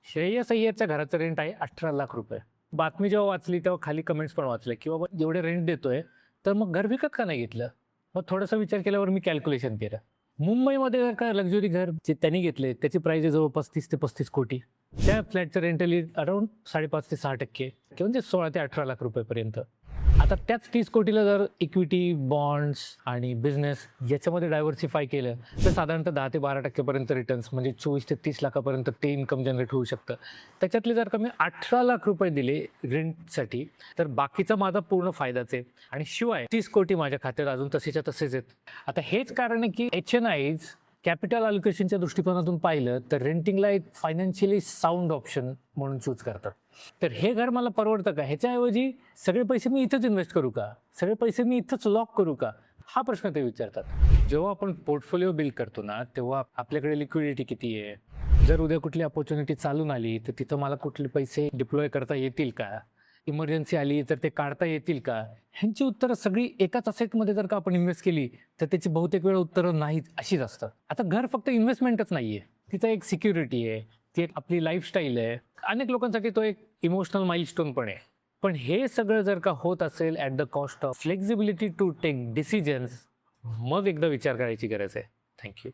श्रेयस अय्यरच्या घराचं रेंट आहे 18 लाख रुपये. बातमी जेव्हा वाचली तेव्हा खाली कमेंट्स पण वाचले की बाबा एवढे रेंट देतोय तर मग घर विकत का नाही घेतलं. मग थोडासा विचार केल्यावर मी कॅल्क्युलेशन केलं. मुंबईमध्ये जर का लक्झरी घर जे त्यांनी घेतले त्याची प्राइस आहे जवळपास 30 ते 35 कोटी. त्या फ्लॅटचं रेंटल अराउंड 5.5 ते 6% म्हणजे 16 ते 18 लाख रुपयेपर्यंत. आता त्याच 30 कोटीला जर इक्विटी, बॉन्ड्स आणि बिझनेस याच्यामध्ये डायव्हर्सिफाय केलं तर साधारणतः 10 ते 12% पर्यंत रिटर्न्स म्हणजे 24 ते 30 लाखापर्यंत ते इन्कम जनरेट होऊ शकतं. त्याच्यातले जर का मी 18 लाख रुपये दिले रेंटसाठी तर बाकीचा माझा पूर्ण फायदाच आहे आणि शिवाय 30 कोटी माझ्या खात्यात अजून तसेच्या तसेच आहेत. आता हेच कारण आहे की HNIs कॅपिटल अलोकेशनच्या दृष्टिकोनातून पाहिलं तर रेंटिंगला एक फायनान्शियली साऊंड ऑप्शन म्हणून चूज करतात. तर हे घर मला परवडतं का, ह्याच्याऐवजी सगळे पैसे मी इथंच इन्व्हेस्ट करू का, सगळे पैसे मी इथंच लॉक करू का, हा प्रश्न ते विचारतात. जेव्हा आपण पोर्टफोलिओ बिल्ड करतो ना तेव्हा आपल्याकडे लिक्विडिटी किती आहे, जर उद्या कुठली अपॉर्च्युनिटी चालून आली तर तिथं मला कुठले पैसे डिप्लॉय करता येतील का, इमर्जन्सी आली तर ते काढता येतील का, ह्यांची उत्तरं सगळी एकाच असेटमध्ये जर का आपण इन्व्हेस्ट केली तर त्याची बहुतेक वेळ उत्तरं नाहीत अशीच असतात. आता घर फक्त इन्व्हेस्टमेंटच नाहीये, तिचं एक सिक्युरिटी आहे, ती एक आपली लाईफस्टाईल आहे, अनेक लोकांसाठी तो एक इमोशनल माइलस्टोन पण आहे. पण हे सगळं जर का होत असेल at the cost of flexibility to take decisions, मग एकदा विचार करायची गरज आहे. थँक्यू.